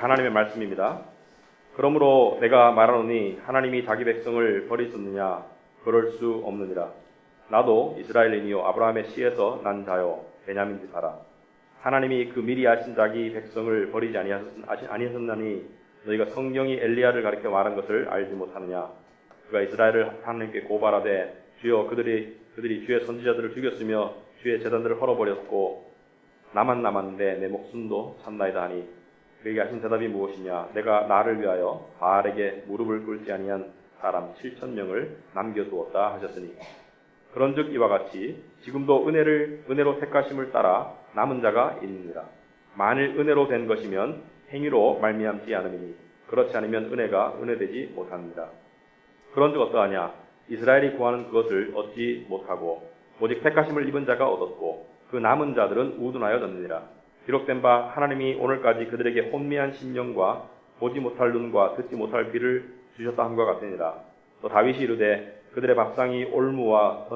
하나님의 말씀입니다. 그러므로 내가 말하노니 하나님이 자기 백성을 버리셨느냐? 그럴 수 없느니라. 나도 이스라엘인이요 아브라함의 씨에서 난 자요 베냐민 지파라. 하나님이 그 미리 아신 자기 백성을 버리지 아니하셨나니 너희가 성경이 엘리야를 가리켜 말한 것을 알지 못하느냐? 그가 이스라엘을 하나님께 고발하되 주여 그들이 주의 선지자들을 죽였으며 주의 제단들을 헐어버렸고 나만 남았는데 내 목숨도 찼나이다 하니 그에게 하신 대답이 무엇이냐? 내가 나를 위하여 바알에게 무릎을 꿇지 아니한 사람 7,000명을 남겨두었다 하셨으니 그런즉 이와 같이 지금도 은혜로 택하심을 따라 남은 자가 있느니라. 만일 은혜로 된 것이면 행위로 말미암지 않음이니 그렇지 않으면 은혜가 은혜되지 못합니다. 그런즉 어떠하냐? 이스라엘이 구하는 그것을 얻지 못하고 오직 택하심을 입은 자가 얻었고 그 남은 자들은 우둔하여졌느니라. 기록된 바 하나님이 오늘까지 그들에게 혼미한 심령과 보지 못할 눈과 듣지 못할 귀를 주셨다 함과 같으니라. 또 다윗이 이르되 그들의 밥상이 올무와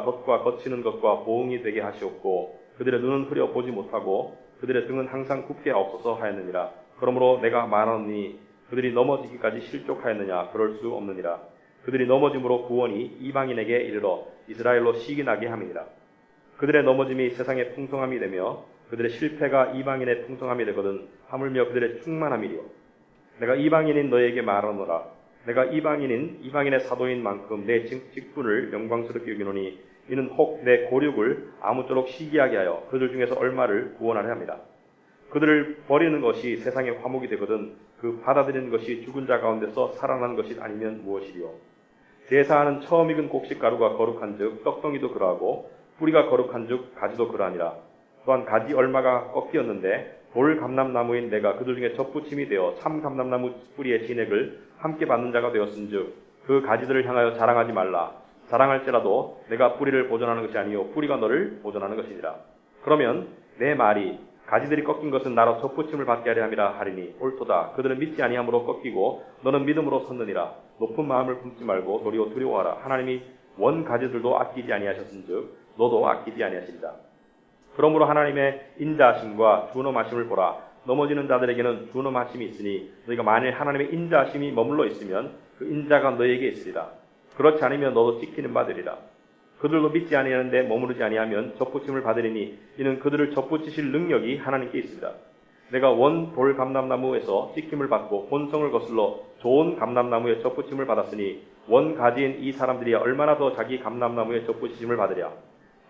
덫과 거치는 것과 보응이 되게 하시옵고 그들의 눈은 흐려 보지 못하고 그들의 등은 항상 굽게 하옵소서 하였느니라. 그러므로 내가 말하노니 그들이 넘어지기까지 실족하였느냐? 그럴 수 없느니라. 그들이 넘어짐으로 구원이 이방인에게 이르러 이스라엘로 시기나게 함이니라. 그들의 넘어짐이 세상의 풍성함이 되며 그들의 실패가 이방인의 풍성함이 되거든 하물며 그들의 충만함이리요. 내가 이방인인 너에게 말하노라. 내가 이방인의 사도인 만큼 내 직분을 영광스럽게 여기노니 이는 혹 내 고륙을 아무쪼록 시기하게 하여 그들 중에서 얼마를 구원하려 합니다. 그들을 버리는 것이 세상의 화목이 되거든 그 받아들이는 것이 죽은 자 가운데서 살아난 것이 아니면 무엇이리요. 제사하는 처음 익은 곡식가루가 거룩한 즉 떡덩이도 그러하고 뿌리가 거룩한 즉 가지도 그러하니라. 또한 가지 얼마가 꺾이었는데 돌 감람나무인 내가 그들 중에 접붙임이 되어 참 감람나무 뿌리의 진액을 함께 받는 자가 되었은즉 그 가지들을 향하여 자랑하지 말라. 자랑할지라도 내가 뿌리를 보존하는 것이 아니요 뿌리가 너를 보존하는 것이니라. 그러면 내 말이 가지들이 꺾인 것은 나로 접붙임을 받게 하려 함이라 하리니 옳도다. 그들은 믿지 아니함으로 꺾이고 너는 믿음으로 섰느니라. 높은 마음을 품지 말고 도리어 두려워하라. 하나님이 원 가지들도 아끼지 아니하셨은즉 너도 아끼지 아니하시리라. 그러므로 하나님의 인자하심과 준엄하심을 보라. 넘어지는 자들에게는 준엄하심이 있으니 너희가 만일 하나님의 인자하심이 머물러 있으면 그 인자가 너희에게 있으리라. 그렇지 않으면 너도 찍히는 바 되리라. 그들도 믿지 아니하는데 머무르지 아니하면 접붙임을 받으리니 이는 그들을 접붙이실 능력이 하나님께 있습니다. 내가 원 돌 감람나무에서 찍힘을 받고 본성을 거슬러 좋은 감람나무에 접붙임을 받았으니 원 가지인 이 사람들이 얼마나 더 자기 감람나무에 접붙이심을 받으랴.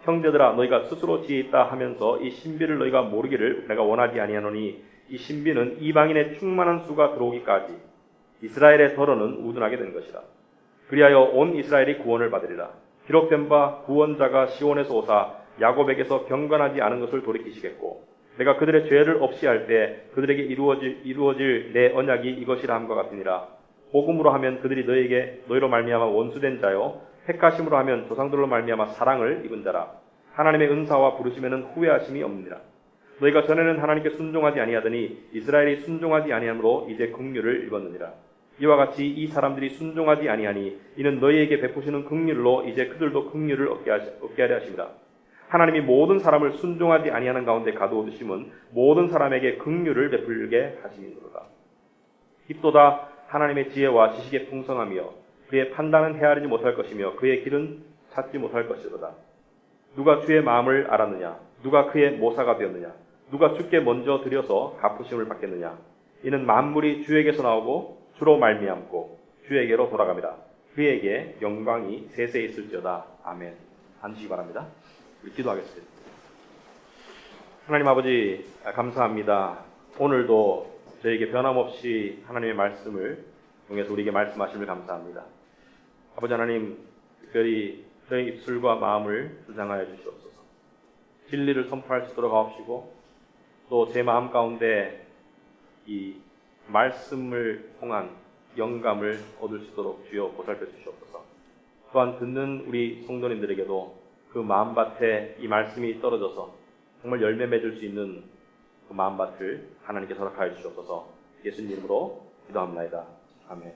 형제들아 너희가 스스로 지혜 있다 하면서 이 신비를 너희가 모르기를 내가 원하지 아니하노니 이 신비는 이방인의 충만한 수가 들어오기까지 이스라엘의 덜어는 우둔하게 된 것이라. 그리하여 온 이스라엘이 구원을 받으리라. 기록된 바 구원자가 시온에서 오사 야곱에게서 경건하지 않은 것을 돌이키시겠고 내가 그들의 죄를 없이 할 때 그들에게 이루어질 내 언약이 이것이라 함과 같으니라. 복음으로 하면 그들이 너희로 말미암아 원수된 자요 택하심으로 하면 조상들로 말미암아 사랑을 입은 자라. 하나님의 은사와 부르심에는 후회하심이 없느니라. 너희가 전에는 하나님께 순종하지 아니하더니 이스라엘이 순종하지 아니함으로 이제 긍휼을 입었느니라. 이와 같이 이 사람들이 순종하지 아니하니 이는 너희에게 베푸시는 긍휼로 이제 그들도 긍휼을 얻게 하려 하심이라. 하나님이 모든 사람을 순종하지 아니하는 가운데 가두어두심은 모든 사람에게 긍휼을 베풀게 하심이로다. 깊도다 하나님의 지혜와 지식의 풍성함이여 그의 판단은 헤아리지 못할 것이며 그의 길은 찾지 못할 것이로다. 누가 주의 마음을 알았느냐? 누가 그의 모사가 되었느냐? 누가 주께 먼저 드려서 갚으심을 받겠느냐? 이는 만물이 주에게서 나오고 주로 말미암고 주에게로 돌아갑니다. 그에게 영광이 세세 있을지어다. 아멘. 앉으시기 바랍니다. 우리 기도하겠습니다. 하나님 아버지 감사합니다. 오늘도 저에게 변함없이 하나님의 말씀을 통해서 우리에게 말씀하심을 감사합니다. 아버지 하나님 특별히 저의 입술과 마음을 주장하여 주시옵소서. 진리를 선포할 수 있도록 하옵시고 또 제 마음 가운데 이 말씀을 통한 영감을 얻을 수 있도록 주여 보살펴 주시옵소서. 또한 듣는 우리 성도님들에게도 그 마음밭에 이 말씀이 떨어져서 정말 열매 맺을 수 있는 그 마음밭을 하나님께 허락하여 주시옵소서. 예수님 이름으로 기도합니다. 아멘.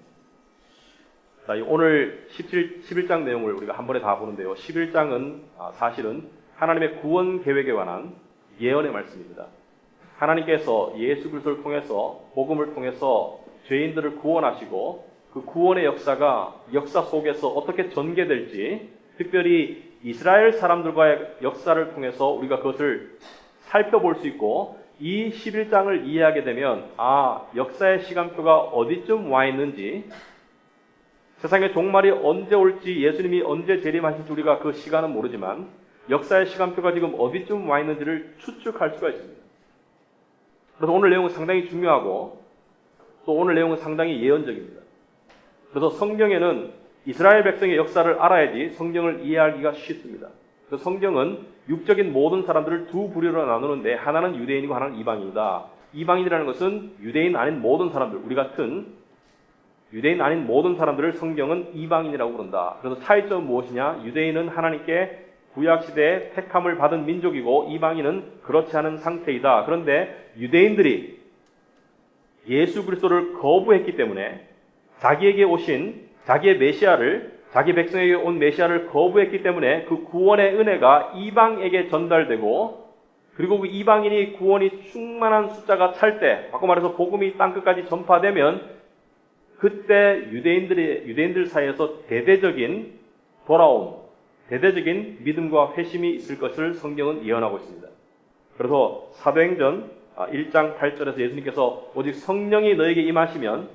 자, 오늘 11장 내용을 우리가 한 번에 다 보는데요. 11장은 사실은 하나님의 구원 계획에 관한 예언의 말씀입니다. 하나님께서 예수 그리스도를 통해서 복음을 통해서 죄인들을 구원하시고 그 구원의 역사 속에서 어떻게 전개될지 특별히 이스라엘 사람들과의 역사를 통해서 우리가 그것을 살펴볼 수 있고 이 11장을 이해하게 되면 역사의 시간표가 어디쯤 와 있는지 세상의 종말이 언제 올지 예수님이 언제 재림하실지 우리가 그 시간은 모르지만 역사의 시간표가 지금 어디쯤 와 있는지를 추측할 수가 있습니다. 그래서 오늘 내용은 상당히 중요하고 또 오늘 내용은 상당히 예언적입니다. 그래서 성경에는 이스라엘 백성의 역사를 알아야지 성경을 이해하기가 쉽습니다. 그 성경은 육적인 모든 사람들을 두 부류로 나누는데 하나는 유대인이고 하나는 이방인이다. 이방인이라는 것은 유대인 아닌 모든 사람들, 우리 같은 유대인 아닌 모든 사람들을 성경은 이방인이라고 부른다. 그래서 차이점은 무엇이냐? 유대인은 하나님께 구약시대에 택함을 받은 민족이고 이방인은 그렇지 않은 상태이다. 그런데 유대인들이 예수 그리스도를 거부했기 때문에 자기에게 오신 자기의 메시아를 자기 백성에게 온 메시아를 거부했기 때문에 그 구원의 은혜가 이방에게 전달되고 그리고 그 이방인이 구원이 충만한 숫자가 찰 때, 바꿔 말해서 복음이 땅끝까지 전파되면 그때 유대인들 사이에서 대대적인 돌아옴, 대대적인 믿음과 회심이 있을 것을 성경은 예언하고 있습니다. 그래서 사도행전 1장 8절에서 예수님께서 오직 성령이 너에게 임하시면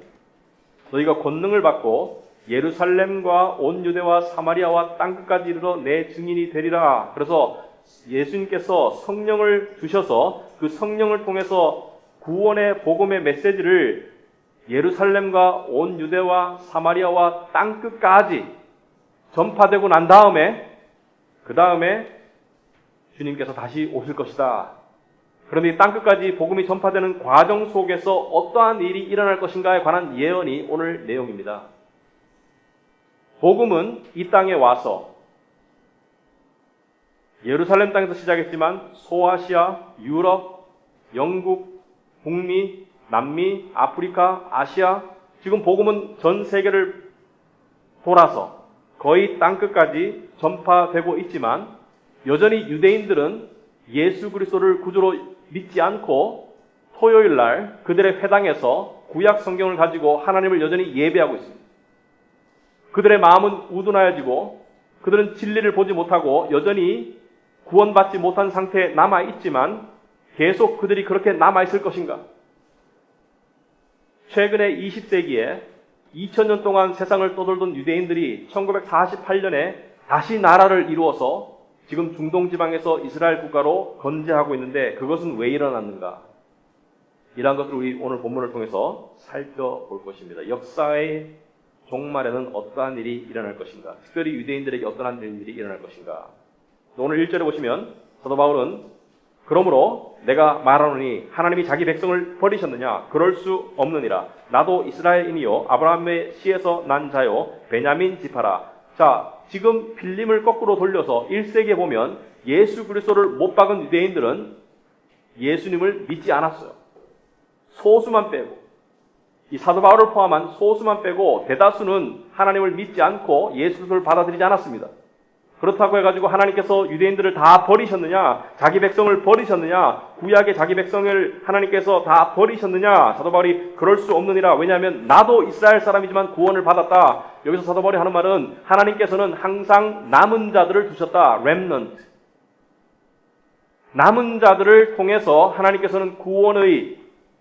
너희가 권능을 받고 예루살렘과 온 유대와 사마리아와 땅끝까지 이르러 내 증인이 되리라. 그래서 예수님께서 성령을 주셔서 그 성령을 통해서 구원의 복음의 메시지를 예루살렘과 온 유대와 사마리아와 땅끝까지 전파되고 난 다음에 그 다음에 주님께서 다시 오실 것이다. 그런데 이 땅끝까지 복음이 전파되는 과정 속에서 어떠한 일이 일어날 것인가에 관한 예언이 오늘 내용입니다. 복음은 이 땅에 와서 예루살렘 땅에서 시작했지만 소아시아, 유럽, 영국, 북미, 남미, 아프리카, 아시아 지금 복음은 전 세계를 돌아서 거의 땅끝까지 전파되고 있지만 여전히 유대인들은 예수 그리스도를 구주로 믿지 않고 토요일 날 그들의 회당에서 구약 성경을 가지고 하나님을 여전히 예배하고 있습니다. 그들의 마음은 우둔하여지고 그들은 진리를 보지 못하고 여전히 구원받지 못한 상태에 남아있지만 계속 그들이 그렇게 남아있을 것인가? 최근에 20세기에 2000년 동안 세상을 떠돌던 유대인들이 1948년에 다시 나라를 이루어서 지금 중동 지방에서 이스라엘 국가로 건재하고 있는데 그것은 왜 일어났는가? 이러한 것을 우리 오늘 본문을 통해서 살펴볼 것입니다. 역사의 종말에는 어떠한 일이 일어날 것인가? 특별히 유대인들에게 어떠한 일이 일어날 것인가? 오늘 1절에 보시면 사도 바울은 그러므로 내가 말하노니 하나님이 자기 백성을 버리셨느냐? 그럴 수 없느니라. 나도 이스라엘인이요 아브라함의 씨에서 난 자요 베냐민 지파라. 자, 지금 필름을 거꾸로 돌려서 1세기에 보면 예수 그리스도를 못 박은 유대인들은 예수님을 믿지 않았어요. 소수만 빼고 이 사도 바울을 포함한 소수만 빼고 대다수는 하나님을 믿지 않고 예수 그리스도를 받아들이지 않았습니다. 그렇다고 해가지고 하나님께서 유대인들을 다 버리셨느냐? 자기 백성을 버리셨느냐? 구약의 자기 백성을 하나님께서 다 버리셨느냐? 사도 바울이 그럴 수 없느니라. 왜냐하면 나도 이스라엘 사람이지만 구원을 받았다. 여기서 사도 바울이 하는 말은 하나님께서는 항상 남은 자들을 두셨다. remnant. 남은 자들을 통해서 하나님께서는 구원의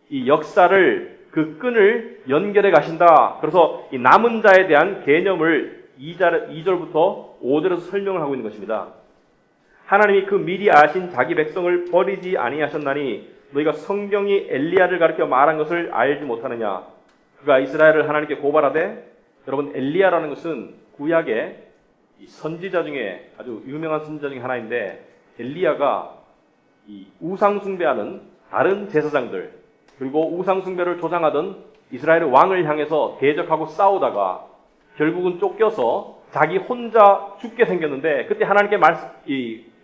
이 역사를 그 끈을 연결해 가신다. 그래서 이 남은 자에 대한 개념을 2절부터 5절에서 설명을 하고 있는 것입니다. 하나님이 그 미리 아신 자기 백성을 버리지 아니하셨나니 너희가 성경이 엘리야를 가리켜 말한 것을 알지 못하느냐? 그가 이스라엘을 하나님께 고발하되, 여러분 엘리야라는 것은 구약의 이 선지자 중에 아주 유명한 선지자 중에 하나인데 엘리야가 이 우상 숭배하는 다른 제사장들 그리고 우상 숭배를 조장하던 이스라엘의 왕을 향해서 대적하고 싸우다가 결국은 쫓겨서 자기 혼자 죽게 생겼는데 그때 하나님께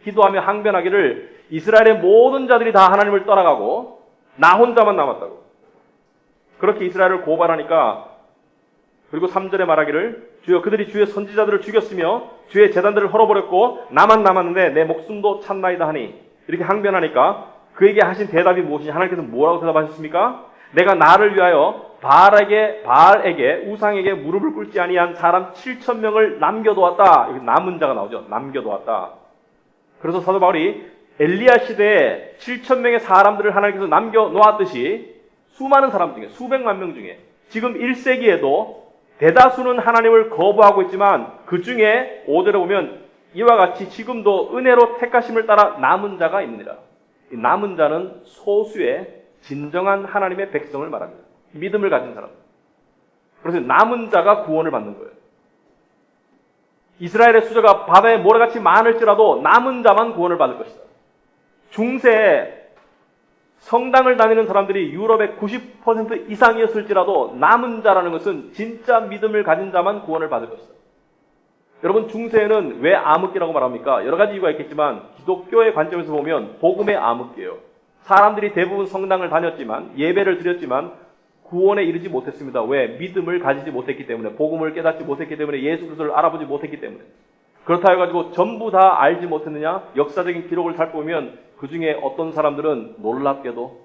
기도하며 항변하기를 이스라엘의 모든 자들이 다 하나님을 떠나가고 나 혼자만 남았다고. 그렇게 이스라엘을 고발하니까 그리고 3절에 말하기를 주여 그들이 주의 선지자들을 죽였으며 주의 제단들을 헐어버렸고 나만 남았는데 내 목숨도 참나이다 하니 이렇게 항변하니까 그에게 하신 대답이 무엇이냐? 하나님께서 뭐라고 대답하셨습니까? 내가 나를 위하여 바알에게 우상에게 무릎을 꿇지 아니한 사람 7,000명을 남겨두었다. 남은 자가 나오죠. 남겨두었다. 그래서 사도 바울이 엘리야 시대에 7,000명의 사람들을 하나님께서 남겨놓았듯이 수많은 사람 중에, 수백만 명 중에 지금 1세기에도 대다수는 하나님을 거부하고 있지만 그 중에 5절에 보면 이와 같이 지금도 은혜로 택하심을 따라 남은 자가 있느니라. 이 남은 자는 소수의 진정한 하나님의 백성을 말합니다. 믿음을 가진 사람. 그래서 남은 자가 구원을 받는 거예요. 이스라엘의 수저가 바다에 모래같이 많을지라도 남은 자만 구원을 받을 것이다. 중세에 성당을 다니는 사람들이 유럽의 90% 이상이었을지라도 남은 자라는 것은 진짜 믿음을 가진 자만 구원을 받을 것이다. 여러분, 중세에는 왜 암흑기라고 말합니까? 여러 가지 이유가 있겠지만 기독교의 관점에서 보면 복음의 암흑기예요. 사람들이 대부분 성당을 다녔지만 예배를 드렸지만 구원에 이르지 못했습니다. 왜? 믿음을 가지지 못했기 때문에, 복음을 깨닫지 못했기 때문에, 예수 그리스도를 알아보지 못했기 때문에. 그렇다 해가지고 전부 다 알지 못했느냐? 역사적인 기록을 살펴보면 그 중에 어떤 사람들은 놀랍게도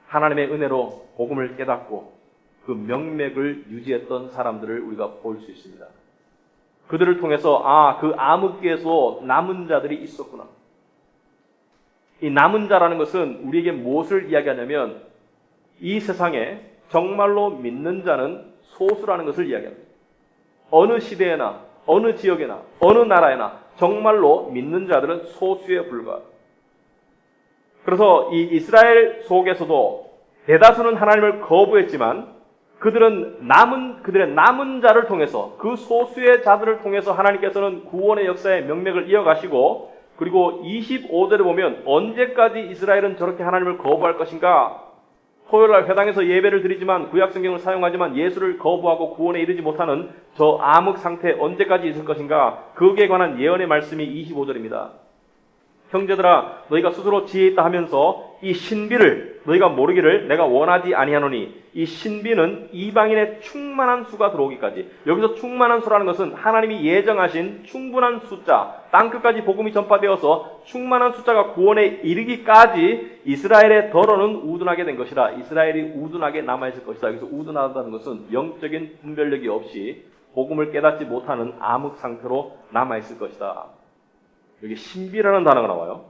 하나님의 은혜로 복음을 깨닫고 그 명맥을 유지했던 사람들을 우리가 볼 수 있습니다. 그들을 통해서 그 암흑기에서 남은 자들이 있었구나. 이 남은 자라는 것은 우리에게 무엇을 이야기하냐면 이 세상에 정말로 믿는 자는 소수라는 것을 이야기합니다. 어느 시대에나 어느 지역에나 어느 나라에나 정말로 믿는 자들은 소수에 불과합니다. 그래서 이 이스라엘 속에서도 대다수는 하나님을 거부했지만 그들의 남은 자를 통해서, 그 소수의 자들을 통해서 하나님께서는 구원의 역사의 명맥을 이어가시고, 그리고 25절에 보면 언제까지 이스라엘은 저렇게 하나님을 거부할 것인가? 토요일날 회당에서 예배를 드리지만 구약성경을 사용하지만 예수를 거부하고 구원에 이르지 못하는 저 암흑 상태 언제까지 있을 것인가? 거기에 관한 예언의 말씀이 25절입니다. 형제들아, 너희가 스스로 지혜 있다 하면서 이 신비를 너희가 모르기를 내가 원하지 아니하노니, 이 신비는 이방인의 충만한 수가 들어오기까지. 여기서 충만한 수라는 것은 하나님이 예정하신 충분한 숫자, 땅끝까지 복음이 전파되어서 충만한 숫자가 구원에 이르기까지 이스라엘의 더러는 우둔하게 된 것이라. 이스라엘이 우둔하게 남아있을 것이다. 여기서 우둔하다는 것은 영적인 분별력이 없이 복음을 깨닫지 못하는 암흑 상태로 남아있을 것이다. 여기 신비라는 단어가 나와요.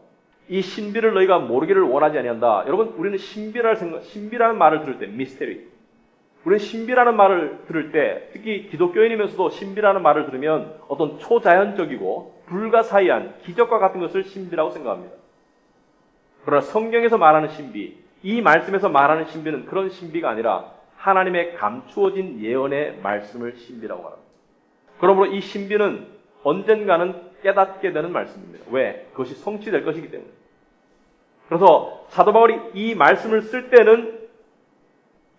이 신비를 너희가 모르기를 원하지 아니한다. 여러분, 우리는 신비라는 말을 들을 때, 미스테리. 우리는 신비라는 말을 들을 때, 특히 기독교인이면서도 신비라는 말을 들으면 어떤 초자연적이고 불가사의한 기적과 같은 것을 신비라고 생각합니다. 그러나 성경에서 말하는 신비, 이 말씀에서 말하는 신비는 그런 신비가 아니라 하나님의 감추어진 예언의 말씀을 신비라고 말합니다. 그러므로 이 신비는 언젠가는 깨닫게 되는 말씀입니다. 왜? 그것이 성취될 것이기 때문에. 그래서 사도 바울이 이 말씀을 쓸 때는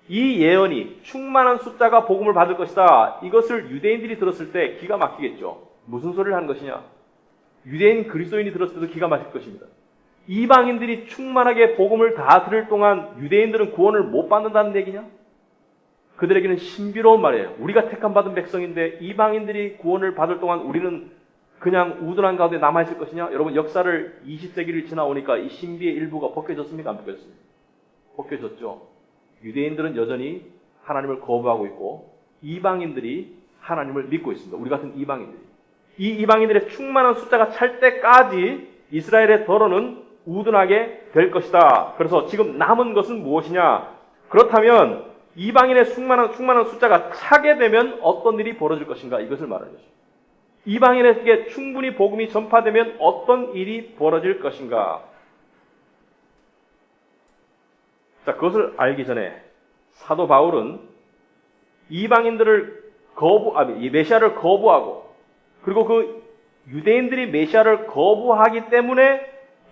이 예언이 충만한 숫자가 복음을 받을 것이다. 이것을 유대인들이 들었을 때 기가 막히겠죠. 무슨 소리를 하는 것이냐? 유대인 그리스도인이 들었을 때도 기가 막힐 것입니다. 이방인들이 충만하게 복음을 다 들을 동안 유대인들은 구원을 못 받는다는 얘기냐? 그들에게는 신비로운 말이에요. 우리가 택함받은 백성인데 이방인들이 구원을 받을 동안 우리는 그냥 우둔한 가운데 남아있을 것이냐? 여러분, 역사를 20세기를 지나오니까 이 신비의 일부가 벗겨졌습니까? 안 벗겨졌습니까? 벗겨졌죠. 유대인들은 여전히 하나님을 거부하고 있고 이방인들이 하나님을 믿고 있습니다. 우리 같은 이방인들이. 이 이방인들의 충만한 숫자가 찰 때까지 이스라엘의 더러는 우둔하게 될 것이다. 그래서 지금 남은 것은 무엇이냐? 그렇다면 이방인의 충만한 숫자가 차게 되면 어떤 일이 벌어질 것인가? 이것을 말하는 것입니다. 이방인에게 충분히 복음이 전파되면 어떤 일이 벌어질 것인가? 자, 그것을 알기 전에 사도 바울은 이방인들을 이 메시아를 거부하고, 그리고 그 유대인들이 메시아를 거부하기 때문에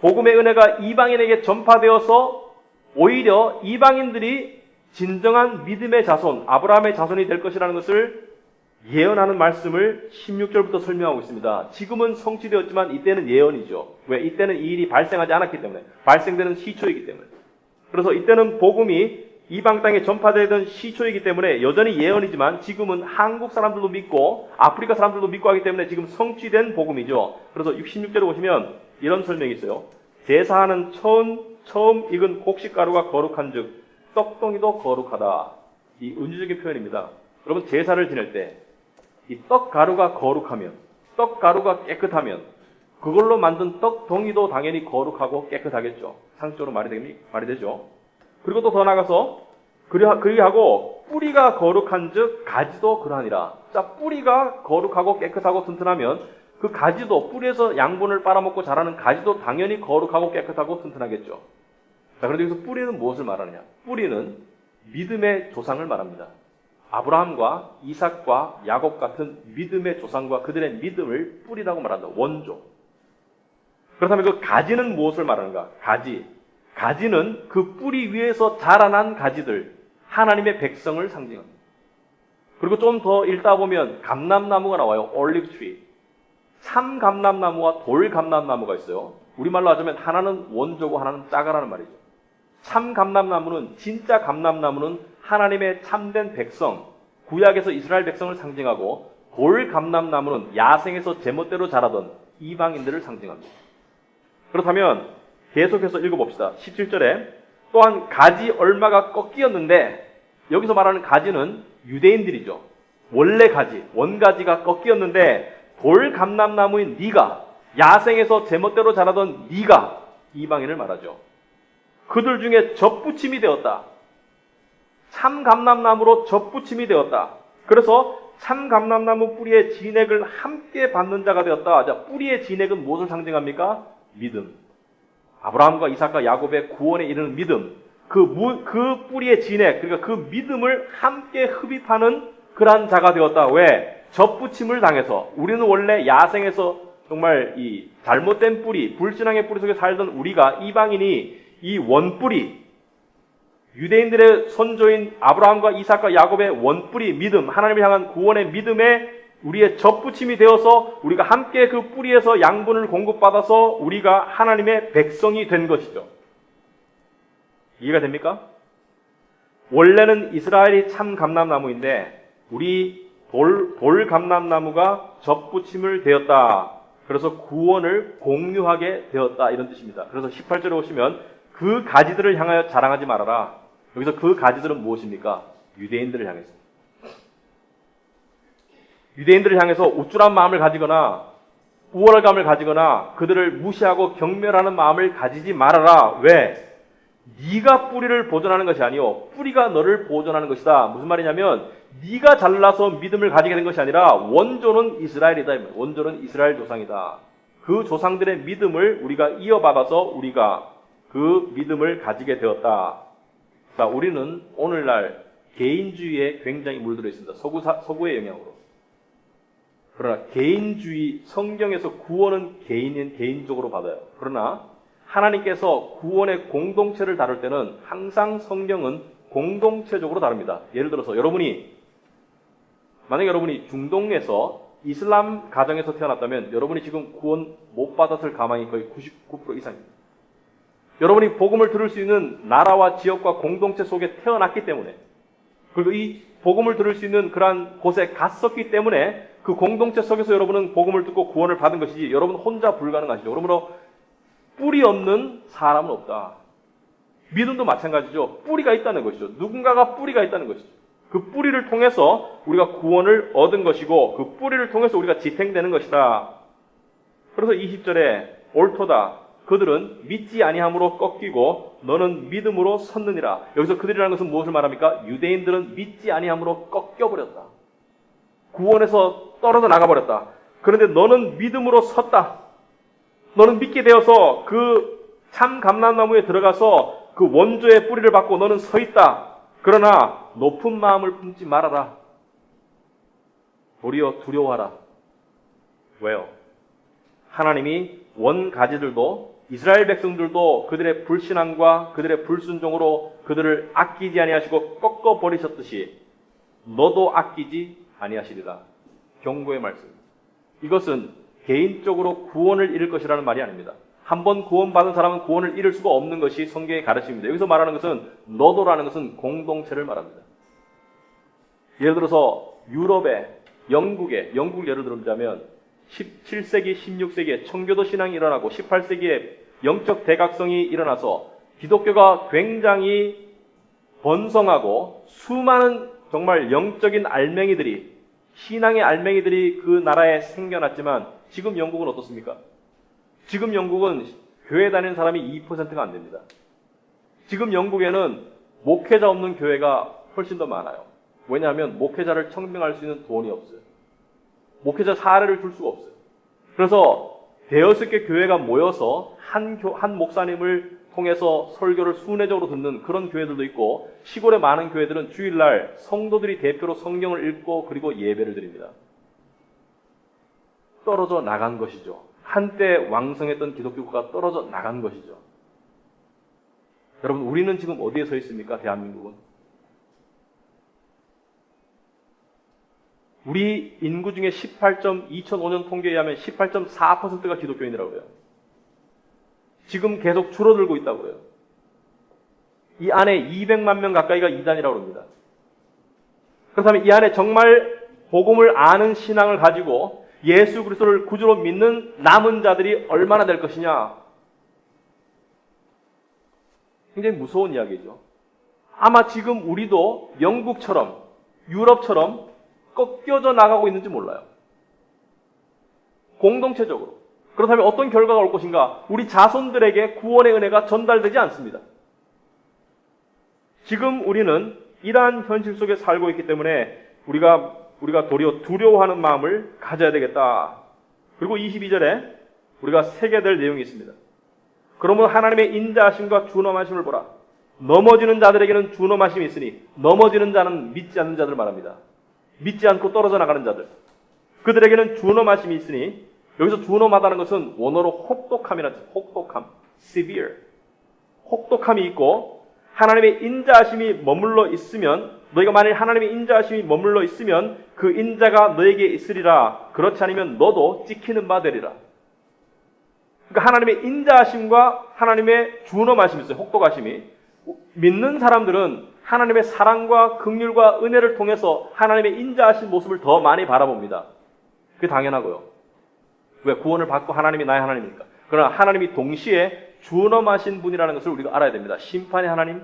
복음의 은혜가 이방인에게 전파되어서 오히려 이방인들이 진정한 믿음의 자손, 아브라함의 자손이 될 것이라는 것을 예언하는 말씀을 16절부터 설명하고 있습니다. 지금은 성취되었지만 이때는 예언이죠. 왜? 이때는 이 일이 발생하지 않았기 때문에, 발생되는 시초이기 때문에. 그래서 이때는 복음이 이방 땅에 전파되던 시초이기 때문에 여전히 예언이지만 지금은 한국 사람들도 믿고 아프리카 사람들도 믿고 하기 때문에 지금 성취된 복음이죠. 그래서 16절에 보시면 이런 설명이 있어요. 제사하는 처음 익은 곡식가루가 거룩한즉 떡덩이도 거룩하다. 이 은유적인 표현입니다. 여러분 제사를 지낼 때 이 떡가루가 거룩하면, 떡가루가 깨끗하면 그걸로 만든 떡덩이도 당연히 거룩하고 깨끗하겠죠. 상식적으로 말이 되죠. 그리고 또 더 나가서 그리하고 뿌리가 거룩한즉 가지도 그러하니라. 자, 뿌리가 거룩하고 깨끗하고 튼튼하면 그 가지도, 뿌리에서 양분을 빨아먹고 자라는 가지도 당연히 거룩하고 깨끗하고 튼튼하겠죠. 자, 그런데 여기서 뿌리는 무엇을 말하느냐? 뿌리는 믿음의 조상을 말합니다. 아브라함과 이삭과 야곱 같은 믿음의 조상과 그들의 믿음을 뿌리라고 말한다. 원조. 그렇다면 그 가지는 무엇을 말하는가? 가지는 그 뿌리 위에서 자라난 가지들, 하나님의 백성을 상징합니다. 그리고 좀 더 읽다 보면 감람나무가 나와요. 올리브 트리. 참 감람나무와 돌 감람나무가 있어요. 우리말로 하자면 하나는 원조고 하나는 짜가라는 말이죠. 참 감람나무는, 진짜 감람나무는 하나님의 참된 백성, 구약에서 이스라엘 백성을 상징하고, 돌 감람나무는 야생에서 제멋대로 자라던 이방인들을 상징합니다. 그렇다면 계속해서 읽어봅시다. 17절에 또한 가지 얼마가 꺾이었는데, 여기서 말하는 가지는 유대인들이죠. 원래 가지, 원가지가 꺾이었는데 돌 감람나무인 네가, 야생에서 제멋대로 자라던 네가 이방인을 말하죠. 그들 중에 접붙임이 되었다. 참 감람나무로 접붙임이 되었다. 그래서 참 감람나무 뿌리의 진액을 함께 받는 자가 되었다. 자, 뿌리의 진액은 무엇을 상징합니까? 믿음. 아브라함과 이삭과 야곱의 구원에 이르는 믿음. 그 뿌리의 진액, 그러니까 그 믿음을 함께 흡입하는 그러한 자가 되었다. 왜? 접붙임을 당해서. 우리는 원래 야생에서 정말 이 잘못된 뿌리, 불신앙의 뿌리 속에 살던 우리가, 이방인이 이 원뿌리, 유대인들의 선조인 아브라함과 이삭과 야곱의 원뿌리 믿음, 하나님을 향한 구원의 믿음에 우리의 접붙임이 되어서 우리가 함께 그 뿌리에서 양분을 공급받아서 우리가 하나님의 백성이 된 것이죠. 이해가 됩니까? 원래는 이스라엘이 참 감람나무인데 우리 돌 감람나무가 접붙임을 되었다. 그래서 구원을 공유하게 되었다. 이런 뜻입니다. 그래서 18절에 오시면 그 가지들을 향하여 자랑하지 말아라. 여기서 그 가지들은 무엇입니까? 유대인들을 향해서. 유대인들을 향해서 우쭐한 마음을 가지거나 우월감을 가지거나 그들을 무시하고 경멸하는 마음을 가지지 말아라. 왜? 네가 뿌리를 보존하는 것이 아니요 뿌리가 너를 보존하는 것이다. 무슨 말이냐면 네가 잘나서 믿음을 가지게 된 것이 아니라 원조는 이스라엘이다. 원조는 이스라엘 조상이다. 그 조상들의 믿음을 우리가 이어받아서 우리가 그 믿음을 가지게 되었다. 자, 우리는 오늘날 개인주의에 굉장히 물들어 있습니다. 서구의 영향으로. 그러나 개인주의, 성경에서 구원은 개인적으로 받아요. 그러나 하나님께서 구원의 공동체를 다룰 때는 항상 성경은 공동체적으로 다룹니다. 예를 들어서 만약 여러분이 중동에서 이슬람 가정에서 태어났다면 여러분이 지금 구원 못 받았을 가망이 거의 99% 이상입니다. 여러분이 복음을 들을 수 있는 나라와 지역과 공동체 속에 태어났기 때문에, 그리고 이 복음을 들을 수 있는 그러한 곳에 갔었기 때문에 그 공동체 속에서 여러분은 복음을 듣고 구원을 받은 것이지 여러분 혼자 불가능하시죠. 그러므로 뿌리 없는 사람은 없다. 믿음도 마찬가지죠. 뿌리가 있다는 것이죠. 누군가가 뿌리가 있다는 것이죠. 그 뿌리를 통해서 우리가 구원을 얻은 것이고 그 뿌리를 통해서 우리가 지탱되는 것이다. 그래서 20절에 옳도다. 그들은 믿지 아니함으로 꺾이고 너는 믿음으로 섰느니라. 여기서 그들이라는 것은 무엇을 말합니까? 유대인들은 믿지 아니함으로 꺾여버렸다. 구원에서 떨어져 나가버렸다. 그런데 너는 믿음으로 섰다. 너는 믿게 되어서 그 참 감람나무에 들어가서 그 원조의 뿌리를 받고 너는 서 있다. 그러나 높은 마음을 품지 말아라. 도리어 두려워하라. 왜요? 하나님이 원가지들도 이스라엘 백성들도 그들의 불신앙과 그들의 불순종으로 그들을 아끼지 아니하시고 꺾어버리셨듯이 너도 아끼지 아니하시리라. 경고의 말씀. 이것은 개인적으로 구원을 잃을 것이라는 말이 아닙니다. 한번 구원받은 사람은 구원을 잃을 수가 없는 것이 성경의 가르침입니다. 여기서 말하는 것은 너도라는 것은 공동체를 말합니다. 예를 들어서 유럽의 영국 예를 들자면 17세기, 16세기에 청교도 신앙이 일어나고 18세기에 영적 대각성이 일어나서 기독교가 굉장히 번성하고 수많은 정말 영적인 알맹이들이, 신앙의 알맹이들이 그 나라에 생겨났지만 지금 영국은 어떻습니까? 지금 영국은 교회 다니는 사람이 2%가 안 됩니다. 지금 영국에는 목회자 없는 교회가 훨씬 더 많아요. 왜냐하면 목회자를 청빙할 수 있는 돈이 없어요. 목회자 사례를 줄 수가 없어요. 그래서 대여섯 개 교회가 모여서 한 목사님을 통해서 설교를 순회적으로 듣는 그런 교회들도 있고, 시골의 많은 교회들은 주일날 성도들이 대표로 성경을 읽고 그리고 예배를 드립니다. 떨어져 나간 것이죠. 한때 왕성했던 기독교가 떨어져 나간 것이죠. 여러분, 우리는 지금 어디에 서 있습니까? 대한민국은. 우리 인구 중에 2005년 통계에 의하면 18.4%가 기독교인이라고 해요. 지금 계속 줄어들고 있다고 해요. 이 안에 200만 명 가까이가 이단이라고 합니다. 그렇다면 이 안에 정말 복음을 아는 신앙을 가지고 예수 그리스도를 구주로 믿는 남은 자들이 얼마나 될 것이냐? 굉장히 무서운 이야기죠. 아마 지금 우리도 영국처럼, 유럽처럼 꺾여져 나가고 있는지 몰라요. 공동체적으로. 그렇다면 어떤 결과가 올 것인가? 우리 자손들에게 구원의 은혜가 전달되지 않습니다. 지금 우리는 이러한 현실 속에 살고 있기 때문에 우리가 도리어 두려워하는 마음을 가져야 되겠다. 그리고 22절에 우리가 새겨야 될 내용이 있습니다. 그러므로 하나님의 인자하심과 준엄하심을 보라. 넘어지는 자들에게는 준엄하심이 있으니, 넘어지는 자는 믿지 않는 자들 말합니다. 믿지 않고 떨어져 나가는 자들. 그들에게는 준엄하심이 있으니, 여기서 준엄하다는 것은 원어로 혹독함이라는 뜻, 혹독함, severe. 혹독함이 있고, 하나님의 인자하심이 머물러 있으면, 너희가 만일 하나님의 인자하심이 머물러 있으면 그 인자가 너에게 있으리라. 그렇지 않으면 너도 찍히는 바 되리라. 그러니까 하나님의 인자하심과 하나님의 준엄하심이 있어요. 혹독하심이. 믿는 사람들은 하나님의 사랑과 긍휼과 은혜를 통해서 하나님의 인자하신 모습을 더 많이 바라봅니다. 그게 당연하고요. 왜? 구원을 받고 하나님이 나의 하나님이니까. 그러나 하나님이 동시에 준엄하신 분이라는 것을 우리가 알아야 됩니다. 심판의 하나님,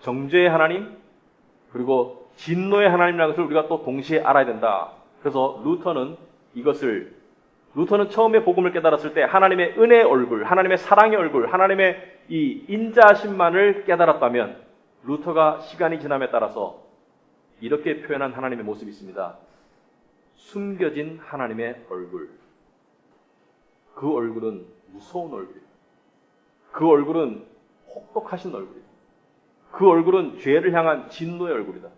정죄의 하나님, 그리고 진노의 하나님이라는 것을 우리가 또 동시에 알아야 된다. 그래서 루터는 처음에 복음을 깨달았을 때 하나님의 은혜의 얼굴, 하나님의 사랑의 얼굴, 하나님의 이 인자하심만을 깨달았다면, 루터가 시간이 지남에 따라서 이렇게 표현한 하나님의 모습이 있습니다. 숨겨진 하나님의 얼굴. 그 얼굴은 무서운 얼굴이에요. 그 얼굴은 혹독하신 얼굴이에요. 그 얼굴은 죄를 향한 진노의 얼굴이다.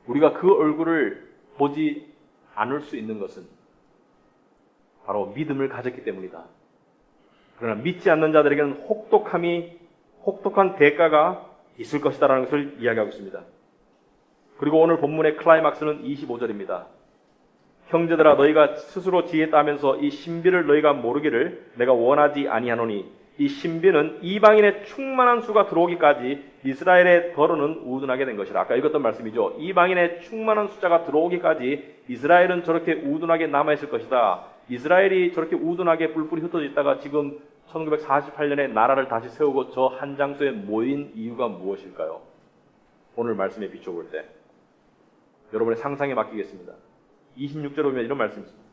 우리가 그 얼굴을 보지 않을 수 있는 것은 바로 믿음을 가졌기 때문이다. 그러나 믿지 않는 자들에게는 혹독한 대가가 있을 것이다라는 것을 이야기하고 있습니다. 그리고 오늘 본문의 클라이막스는 25절입니다. 형제들아, 너희가 스스로 지혜 따면서 이 신비를 너희가 모르기를 내가 원하지 아니하노니, 이 신비는 이방인의 충만한 수가 들어오기까지 이스라엘의 더러는 우둔하게 된 것이라. 아까 읽었던 말씀이죠. 이방인의 충만한 숫자가 들어오기까지 이스라엘은 저렇게 우둔하게 남아있을 것이다. 이스라엘이 저렇게 우둔하게 뿔뿔이 흩어져 있다가 지금 1948년에 나라를 다시 세우고 저 한 장소에 모인 이유가 무엇일까요? 오늘 말씀에 비춰볼 때 여러분의 상상에 맡기겠습니다. 26절에 보면 이런 말씀이 있습니다.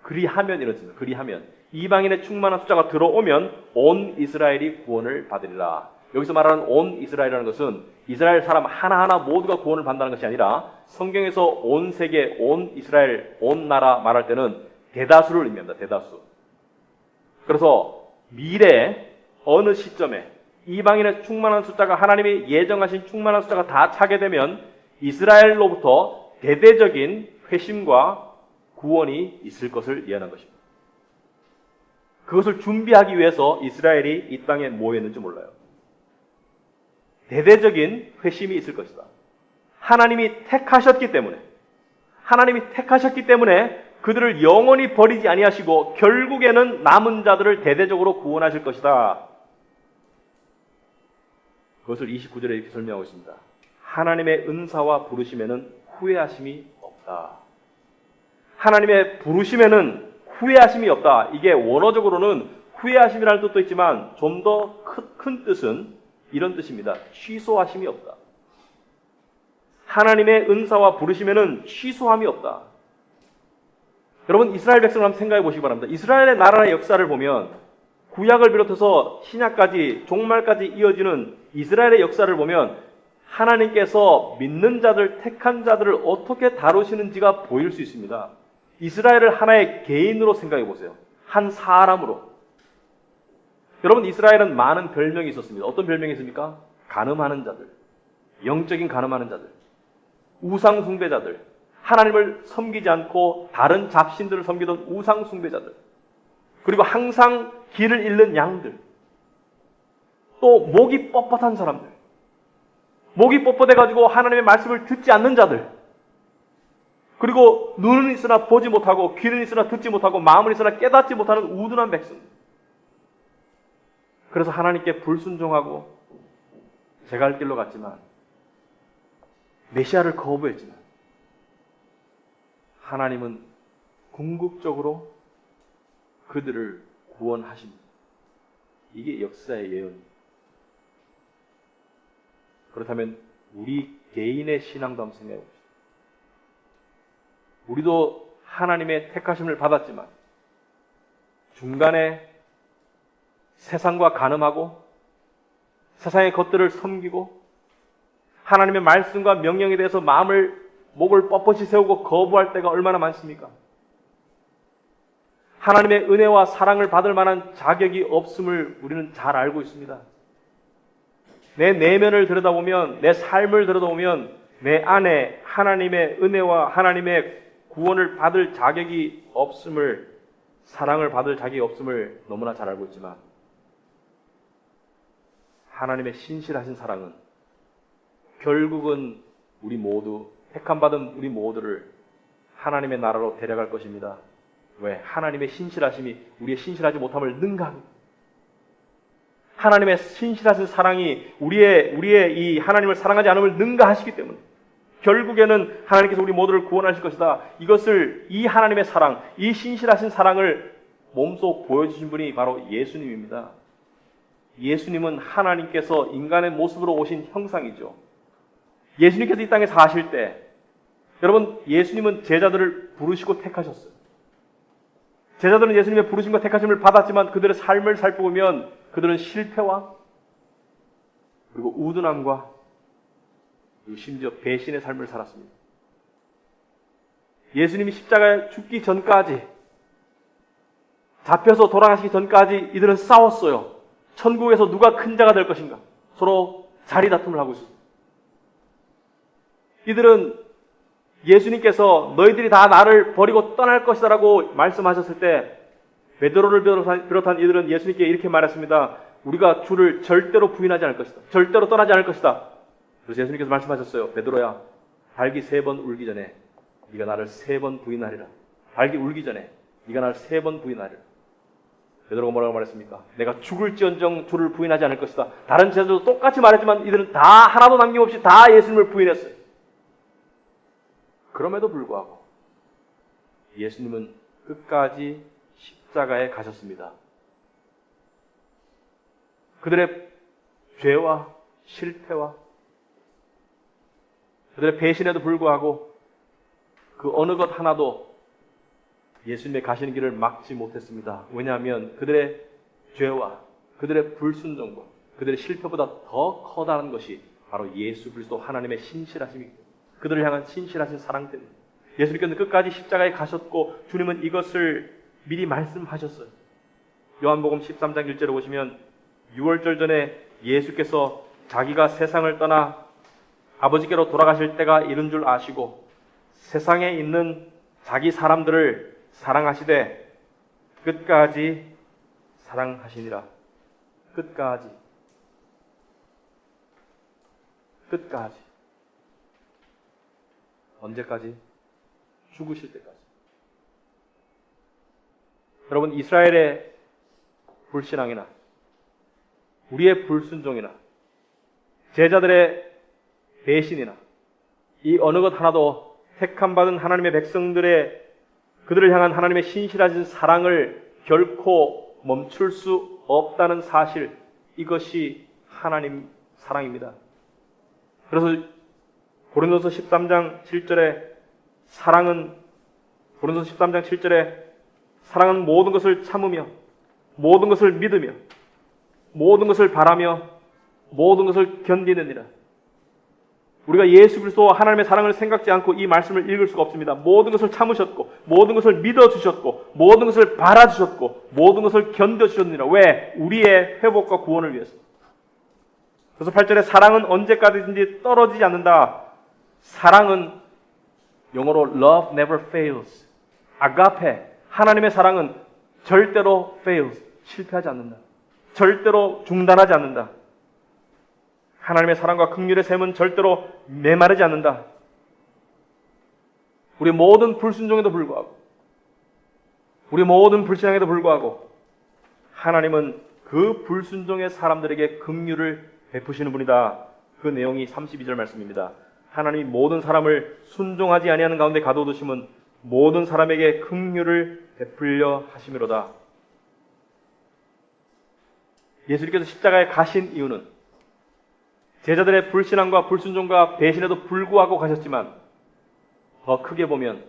그리하면 이렇습니다. 그리하면 이방인의 충만한 숫자가 들어오면 온 이스라엘이 구원을 받으리라. 여기서 말하는 온 이스라엘이라는 것은 이스라엘 사람 하나하나 모두가 구원을 받는다는 것이 아니라, 성경에서 온 세계, 온 이스라엘, 온 나라 말할 때는 대다수를 의미합니다. 대다수. 그래서 미래에 어느 시점에 이방인의 충만한 숫자가, 하나님이 예정하신 충만한 숫자가 다 차게 되면 이스라엘로부터 대대적인 회심과 구원이 있을 것을 예언한 것입니다. 그것을 준비하기 위해서 이스라엘이 이 땅에 모였는지 몰라요. 대대적인 회심이 있을 것이다. 하나님이 택하셨기 때문에 그들을 영원히 버리지 아니하시고 결국에는 남은 자들을 대대적으로 구원하실 것이다. 그것을 29절에 이렇게 설명하고 있습니다. 하나님의 은사와 부르심에는 후회하심이 없다. 하나님의 부르심에는 후회하심이 없다. 이게 원어적으로는 후회하심이라는 뜻도 있지만 좀 더 큰 뜻은 이런 뜻입니다. 취소하심이 없다. 하나님의 은사와 부르심에는 취소함이 없다. 여러분, 이스라엘 백성을 한번 생각해 보시기 바랍니다. 이스라엘의 나라의 역사를 보면 구약을 비롯해서 신약까지 종말까지 이어지는 이스라엘의 역사를 보면 하나님께서 믿는 자들, 택한 자들을 어떻게 다루시는지가 보일 수 있습니다. 이스라엘을 하나의 개인으로 생각해 보세요. 한 사람으로. 여러분, 이스라엘은 많은 별명이 있었습니다. 어떤 별명이 있습니까? 간음하는 자들, 영적인 간음하는 자들, 우상 숭배자들, 하나님을 섬기지 않고 다른 잡신들을 섬기던 우상 숭배자들, 그리고 항상 길을 잃는 양들, 또 목이 뻣뻣한 사람들, 목이 뻣뻣해가지고 하나님의 말씀을 듣지 않는 자들, 그리고 눈은 있으나 보지 못하고 귀는 있으나 듣지 못하고 마음은 있으나 깨닫지 못하는 우둔한 백성. 그래서 하나님께 불순종하고 제 갈 길로 갔지만, 메시아를 거부했지만 하나님은 궁극적으로 그들을 구원하십니다. 이게 역사의 예언입니다. 그렇다면 우리 개인의 신앙도 한번 생각해 봅시다. 우리도 하나님의 택하심을 받았지만 중간에 세상과 간음하고 세상의 것들을 섬기고 하나님의 말씀과 명령에 대해서 목을 뻣뻣이 세우고 거부할 때가 얼마나 많습니까? 하나님의 은혜와 사랑을 받을 만한 자격이 없음을 우리는 잘 알고 있습니다. 내 내면을 들여다보면, 내 삶을 들여다보면 내 안에 하나님의 은혜와 하나님의 구원을 받을 자격이 없음을, 사랑을 받을 자격이 없음을 너무나 잘 알고 있지만, 하나님의 신실하신 사랑은 결국은 우리 모두, 택함받은 우리 모두를 하나님의 나라로 데려갈 것입니다. 왜? 하나님의 신실하심이 우리의 신실하지 못함을 능가합니다. 하나님의 신실하신 사랑이 우리의 이 하나님을 사랑하지 않음을 능가하시기 때문에 결국에는 하나님께서 우리 모두를 구원하실 것이다. 이것을, 이 하나님의 사랑, 이 신실하신 사랑을 몸소 보여주신 분이 바로 예수님입니다. 예수님은 하나님께서 인간의 모습으로 오신 형상이죠. 예수님께서 이 땅에 사실 때, 여러분, 예수님은 제자들을 부르시고 택하셨어요. 제자들은 예수님의 부르심과 택하심을 받았지만 그들의 삶을 살펴보면 그들은 실패와 그리고 우둔함과 그리고 심지어 배신의 삶을 살았습니다. 예수님이 십자가에 죽기 전까지, 잡혀서 돌아가시기 전까지 이들은 싸웠어요. 천국에서 누가 큰 자가 될 것인가? 서로 자리 다툼을 하고 있습니다. 이들은 예수님께서 너희들이 다 나를 버리고 떠날 것이다라고 말씀하셨을 때 베드로를 비롯한 이들은 예수님께 이렇게 말했습니다. 우리가 주를 절대로 부인하지 않을 것이다. 절대로 떠나지 않을 것이다. 그래서 예수님께서 말씀하셨어요. 베드로야, 닭이 3번 울기 전에 네가 나를 3번 부인하리라. 닭이 울기 전에 네가 나를 3번 부인하리라. 베드로가 뭐라고 말했습니까? 내가 죽을지언정 주를 부인하지 않을 것이다. 다른 제자들도 똑같이 말했지만 이들은 다 하나도 남김없이 다 예수님을 부인했어요. 그럼에도 불구하고 예수님은 끝까지 십자가에 가셨습니다. 그들의 죄와 실패와 그들의 배신에도 불구하고 그 어느 것 하나도 예수님의 가시는 길을 막지 못했습니다. 왜냐하면 그들의 죄와 그들의 불순종과 그들의 실패보다 더 커다란 것이 바로 예수 그리스도 하나님의 신실하심입니다. 그들을 향한 신실하신 사랑 때문에 예수님께서는 끝까지 십자가에 가셨고 주님은 이것을 미리 말씀하셨어요. 요한복음 13장 1절에 보시면 6월절 전에 예수께서 자기가 세상을 떠나 아버지께로 돌아가실 때가 이른 줄 아시고 세상에 있는 자기 사람들을 사랑하시되 끝까지 사랑하시니라. 끝까지. 언제까지? 죽으실 때까지. 여러분, 이스라엘의 불신앙이나 우리의 불순종이나 제자들의 배신이나 이 어느 것 하나도 택함받은 하나님의 백성들의 그들을 향한 하나님의 신실하신 사랑을 결코 멈출 수 없다는 사실, 이것이 하나님 사랑입니다. 그래서 고린도서 13장 7절에 사랑은 모든 것을 참으며 모든 것을 믿으며 모든 것을 바라며 모든 것을 견디느니라. 우리가 예수 그리스도와 하나님의 사랑을 생각지 않고 이 말씀을 읽을 수가 없습니다. 모든 것을 참으셨고 모든 것을 믿어주셨고 모든 것을 바라주셨고 모든 것을 견뎌주셨느니라. 왜? 우리의 회복과 구원을 위해서. 그래서 8절에 사랑은 언제까지든지 떨어지지 않는다. 사랑은 영어로 love never fails. 아가페, 하나님의 사랑은 절대로 fails, 실패하지 않는다. 절대로 중단하지 않는다. 하나님의 사랑과 긍휼의 샘은 절대로 메마르지 않는다. 우리 모든 불순종에도 불구하고, 우리 모든 불신앙에도 불구하고 하나님은 그 불순종의 사람들에게 긍휼을 베푸시는 분이다. 그 내용이 32절 말씀입니다. 하나님이 모든 사람을 순종하지 아니하는 가운데 가둬두심은 모든 사람에게 긍휼을 베풀려 하심이로다. 예수님께서 십자가에 가신 이유는 제자들의 불신앙과 불순종과 배신에도 불구하고 가셨지만 더 크게 보면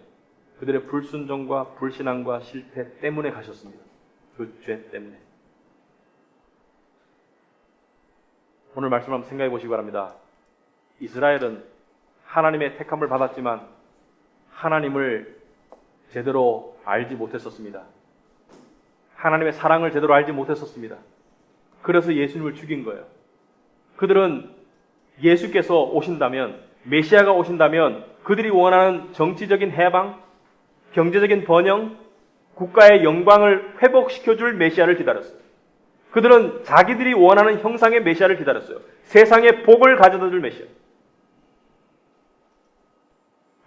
그들의 불순종과 불신앙과 실패 때문에 가셨습니다. 그 죄 때문에. 오늘 말씀 한번 생각해 보시기 바랍니다. 이스라엘은 하나님의 택함을 받았지만 하나님을 제대로 알지 못했었습니다. 하나님의 사랑을 제대로 알지 못했었습니다. 그래서 예수님을 죽인 거예요. 그들은 예수께서 오신다면, 메시아가 오신다면 그들이 원하는 정치적인 해방, 경제적인 번영, 국가의 영광을 회복시켜줄 메시아를 기다렸어요. 그들은 자기들이 원하는 형상의 메시아를 기다렸어요. 세상의 복을 가져다 줄 메시아.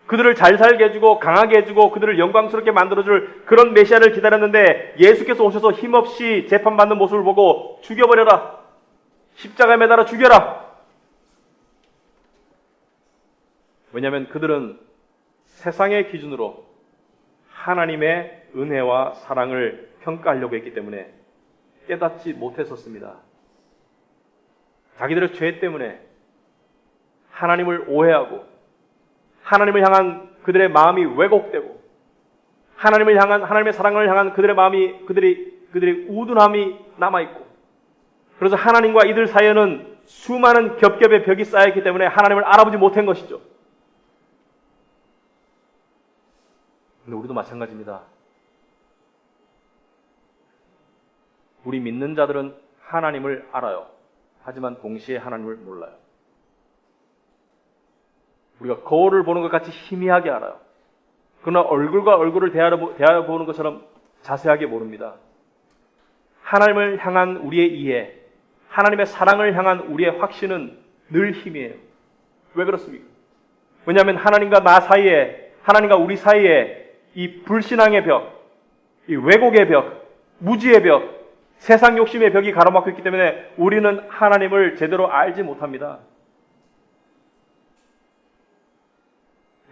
그들을 잘 살게 해주고 강하게 해주고 그들을 영광스럽게 만들어줄 그런 메시아를 기다렸는데 예수께서 오셔서 힘없이 재판받는 모습을 보고 죽여버려라. 십자가에 매달아 죽여라. 왜냐하면 그들은 세상의 기준으로 하나님의 은혜와 사랑을 평가하려고 했기 때문에 깨닫지 못했었습니다. 자기들의 죄 때문에 하나님을 오해하고 하나님을 향한 그들의 마음이 왜곡되고 하나님의 사랑을 향한 그들의 마음이 그들의 우둔함이 남아있고 그래서 하나님과 이들 사이에는 수많은 겹겹의 벽이 쌓여있기 때문에 하나님을 알아보지 못한 것이죠. 근데 우리도 마찬가지입니다. 우리 믿는 자들은 하나님을 알아요. 하지만 동시에 하나님을 몰라요. 우리가 거울을 보는 것 같이 희미하게 알아요. 그러나 얼굴과 얼굴을 대하여 보는 것처럼 자세하게 모릅니다. 하나님을 향한 우리의 이해, 하나님의 사랑을 향한 우리의 확신은 늘 희미해요. 왜 그렇습니까? 왜냐하면 하나님과 나 사이에, 하나님과 우리 사이에 이 불신앙의 벽, 이 왜곡의 벽, 무지의 벽, 세상 욕심의 벽이 가로막혀 있기 때문에 우리는 하나님을 제대로 알지 못합니다.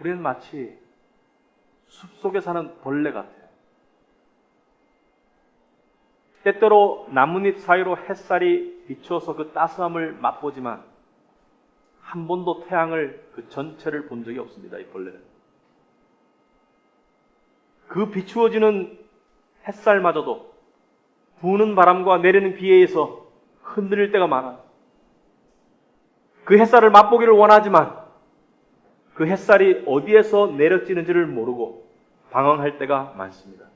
우리는 마치 숲속에 사는 벌레 같아요. 때때로 나뭇잎 사이로 햇살이 비추어서 그 따스함을 맛보지만 한 번도 태양을 그 전체를 본 적이 없습니다. 이 벌레는. 그 비추어지는 햇살마저도 부는 바람과 내리는 비에 의해서 흔들릴 때가 많아요. 그 햇살을 맛보기를 원하지만 그 햇살이 어디에서 내려지는지를 모르고 방황할 때가 많습니다.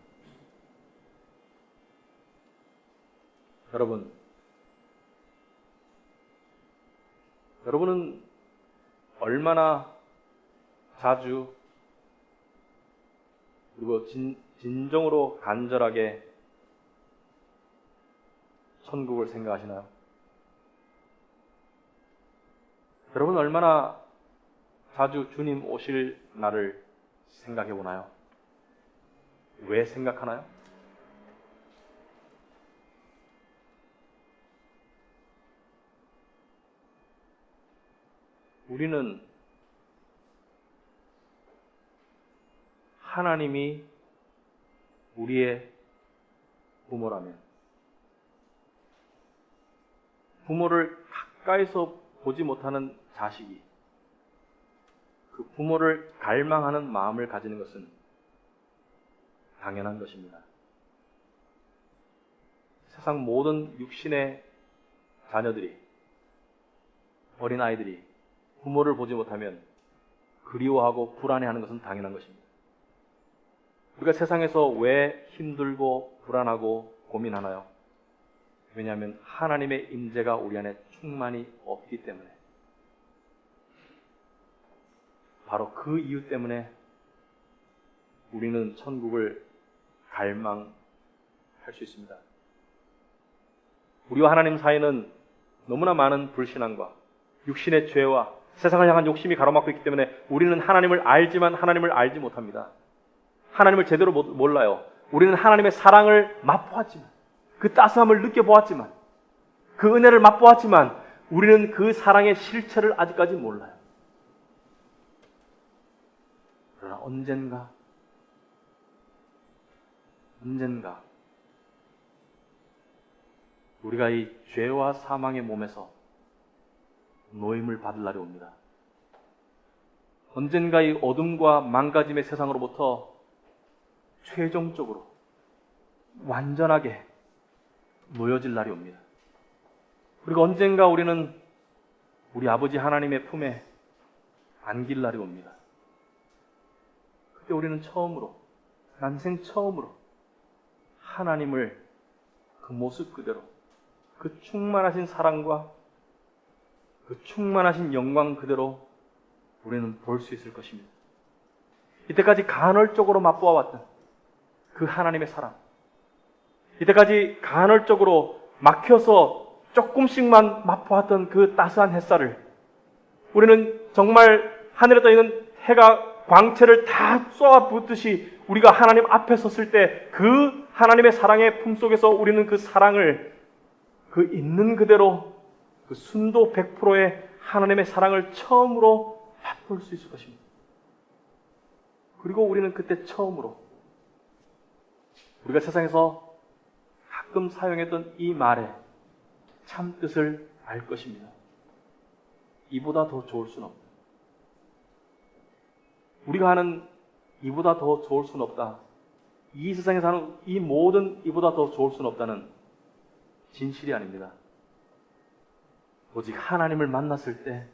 여러분은 얼마나 자주 그리고 진정으로 간절하게 천국을 생각하시나요? 여러분 얼마나 자주 주님 오실 날을 생각해 보나요? 왜 생각하나요? 우리는 하나님이 우리의 부모라면 부모를 가까이서 보지 못하는 자식이 그 부모를 갈망하는 마음을 가지는 것은 당연한 것입니다. 세상 모든 육신의 자녀들이, 어린아이들이 부모를 보지 못하면 그리워하고 불안해하는 것은 당연한 것입니다. 우리가 세상에서 왜 힘들고 불안하고 고민하나요? 왜냐하면 하나님의 임재가 우리 안에 충만히 없기 때문에, 바로 그 이유 때문에 우리는 천국을 갈망할 수 있습니다. 우리와 하나님 사이는 너무나 많은 불신앙과 육신의 죄와 세상을 향한 욕심이 가로막고 있기 때문에 우리는 하나님을 알지만 하나님을 알지 못합니다. 하나님을 제대로 몰라요. 우리는 하나님의 사랑을 맛보았지만, 그 따스함을 느껴보았지만, 그 은혜를 맛보았지만 우리는 그 사랑의 실체를 아직까지 몰라요. 그러나 언젠가 우리가 이 죄와 사망의 몸에서 노임을 받을 날이 옵니다. 언젠가 이 어둠과 망가짐의 세상으로부터 최종적으로 완전하게 놓여질 날이 옵니다. 그리고 언젠가 우리는 우리 아버지 하나님의 품에 안길 날이 옵니다. 그때 우리는 처음으로, 난생 처음으로 하나님을 그 모습 그대로, 그 충만하신 사랑과 그 충만하신 영광 그대로 우리는 볼 수 있을 것입니다. 이때까지 간헐적으로 맛보아왔던 그 하나님의 사랑, 이때까지 간헐적으로 막혀서 조금씩만 맛보았던 그 따스한 햇살을 우리는 정말 하늘에 떠있는 해가 광채를 다 쏘아붓듯이 우리가 하나님 앞에 섰을 때 그 하나님의 사랑의 품속에서 우리는 그 사랑을 그 있는 그대로 그 순도 100%의 하나님의 사랑을 처음으로 맛볼 수 있을 것입니다. 그리고 우리는 그때 처음으로 우리가 세상에서 가끔 사용했던 이 말의 참 뜻을 알 것입니다. 이보다 더 좋을 수는 없다. 우리가 하는 이보다 더 좋을 수는 없다. 이 세상에서 하는 이 모든 이보다 더 좋을 수는 없다는 진실이 아닙니다. 오직 하나님을 만났을 때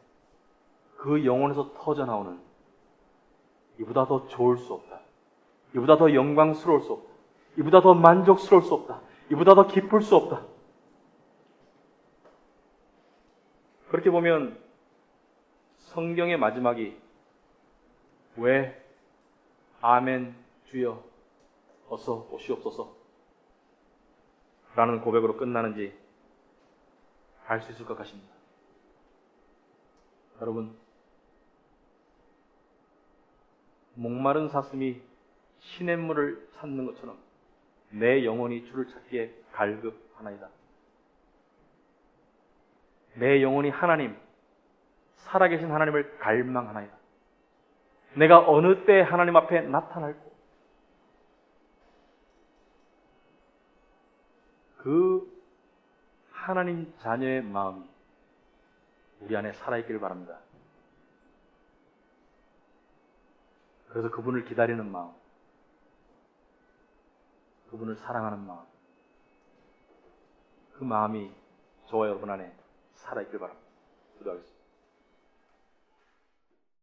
그 영혼에서 터져나오는 이보다 더 좋을 수 없다. 이보다 더 영광스러울 수 없다. 이보다 더 만족스러울 수 없다. 이보다 더 기쁠 수 없다. 그렇게 보면 성경의 마지막이 왜 아멘 주여 어서 오시옵소서 라는 고백으로 끝나는지 알 수 있을 것 같습니다. 여러분, 목마른 사슴이 시냇물을 찾는 것처럼 내 영혼이 주를 찾기에 갈급하나이다. 내 영혼이 하나님, 살아계신 하나님을 갈망하나이다. 내가 어느 때 하나님 앞에 나타날고 그 하나님 자녀의 마음이 우리 안에 살아있기를 바랍니다. 그래서 그분을 기다리는 마음, 그분을 사랑하는 마음, 그 마음이 저와 여러분 안에 살아있기를 바랍니다. 기도하겠습니다.